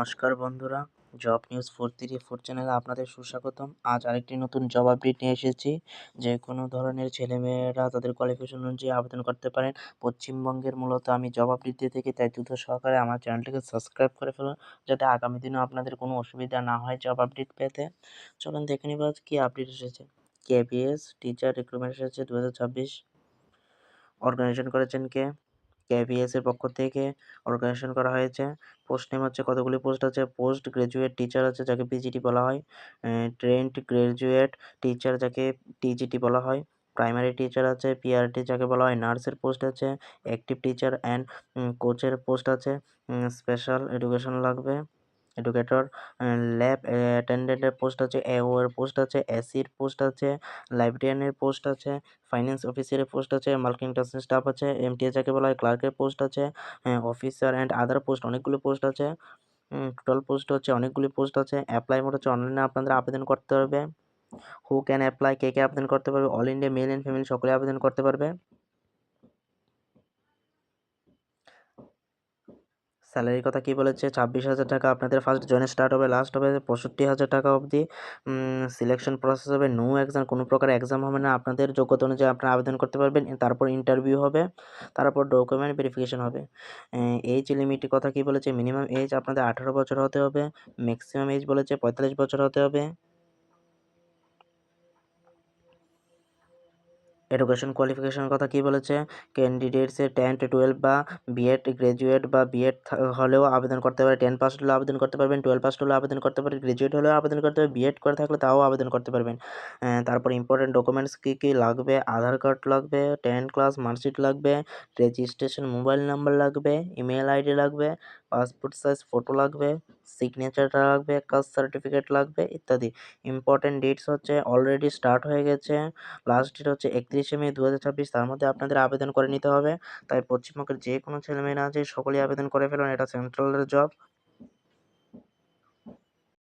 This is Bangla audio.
নমস্কার বন্ধুরা, জব নিউজ 434 চ্যানেলে আপনাদের সুস্বাগতম। আজ আরেকটি নতুন জব আপডেট নিয়ে এসেছি। যে কোনো ধরনের ছেলেমেয়েরা তাদের কোয়ালিফিকেশন অনুযায়ী আবেদন করতে পারেন। পশ্চিমবঙ্গের মূলত আমি জব আপডেট দিয়ে থাকি, তাই দ্রুত সহকারে আমার চ্যানেলটিকে সাবস্ক্রাইব করে ফেলুন, যাতে আগামী দিনেও আপনাদের কোনো অসুবিধা না হয় জব আপডেট পেতে। চলুন দেখে নিব আজ কী আপডেট এসেছে। কেবিএস টিচার রিক্রুটমেন্ট এসেছে 2026। অর্গানাইজেশন করেছেন কে? কেভিএস এর পক্ষ থেকে অর্গানাইজেশন করা হয়েছে। পোস্ট নেম হচ্ছে, কতগুলি পোস্ট আছে? পোস্ট গ্রাজুয়েট টিচার আছে, যাকে পিজিটি বলা হয়। ট্রেন্ড গ্রাজুয়েট টিচার, যাকে টিজিটি বলা হয়। প্রাইমারি টিচার আছে, পিআরটি যাকে বলা হয়। নার্সের পোস্ট আছে, অ্যাক্টিভ টিচার অ্যান্ড কোচের পোস্ট আছে। স্পেশাল এডুকেশন লাগবে, এডুকেটর। ল্যাব অ্যাটেন্ডেন্টের পোস্ট আছে, এও এর পোস্ট আছে, এসির পোস্ট আছে, লাইব্রেরিয়ানের পোস্ট আছে, ফাইন্যান্স অফিসারের পোস্ট আছে, মাল্টিটাস্কিং স্টাফ আছে, এমটিএস যাকে বলা হয়, ক্লার্কের পোস্ট আছে, অফিসার অ্যান্ড আদার পোস্ট অনেকগুলো পোস্ট আছে। টোটাল পোস্ট হচ্ছে অনেকগুলি পোস্ট আছে। অ্যাপ্লাই মোড হচ্ছে অনলাইনে আপনাদের আবেদন করতে হবে। হু ক্যান অ্যাপ্লাই, কে কে আবেদন করতে পারবে? All India male and female সকলে আবেদন করতে পারবে। স্যালারির কথা কী বলেছে? 26,000 টাকা আপনাদের ফার্স্ট জয়েনে স্টার্ট হবে, লাস্ট হবে 65,000 টাকা অবধি। সিলেকশন প্রসেস হবে নো এক্সাম, কোনো প্রকার এক্সাম হবে না। আপনাদের যোগ্যতা অনুযায়ী আপনারা আবেদন করতে পারবেন। তারপর ইন্টারভিউ হবে, তারপর ডকুমেন্ট ভেরিফিকেশন হবে। এজ লিমিটের কথা কী বলেছে? মিনিমাম এজ আপনাদের 18 বছর হতে হবে, ম্যাক্সিমাম এজ বলেছে 45 বছর হতে হবে। এডুকেশন কোয়ালিফিকেশনের কথা কী বলেছে? ক্যান্ডিডেটসের 10-12 বা বিএড গ্র্যাজুয়েট বা বিএড হলেও আবেদন করতে পারে। 10 পাস হলেও আবেদন করতে পারবেন, 12 পাস হলেও আবেদন করতে পারেন, গ্র্যাজুয়েট হলেও আবেদন করতে পারবেন, বিএড করে থাকলে তাও আবেদন করতে পারবেন। তারপর ইম্পর্টেন্ট ডকুমেন্টস কী কী লাগবে? আধার কার্ড লাগবে, 10 ক্লাস মার্কশিট লাগবে, রেজিস্ট্রেশন মোবাইল নাম্বার লাগবে, ইমেল আইডি লাগবে, পাসপোর্ট সাইজ ফটো লাগবে, সিগনেচারটা লাগবে, কাস্ট সার্টিফিকেট লাগবে ইত্যাদি। ইম্পর্টেন্ট ডেটস হচ্ছে অলরেডি স্টার্ট হয়ে গেছে, লাস্ট ডেট হচ্ছে 31শে মে 2026। তার মধ্যে আপনাদের আবেদন করে নিতে হবে। তাই পশ্চিমবঙ্গের যে কোনো ছেলেমেয়েরা আছে সকলেই আবেদন করে ফেলুন, এটা সেন্ট্রালের জব।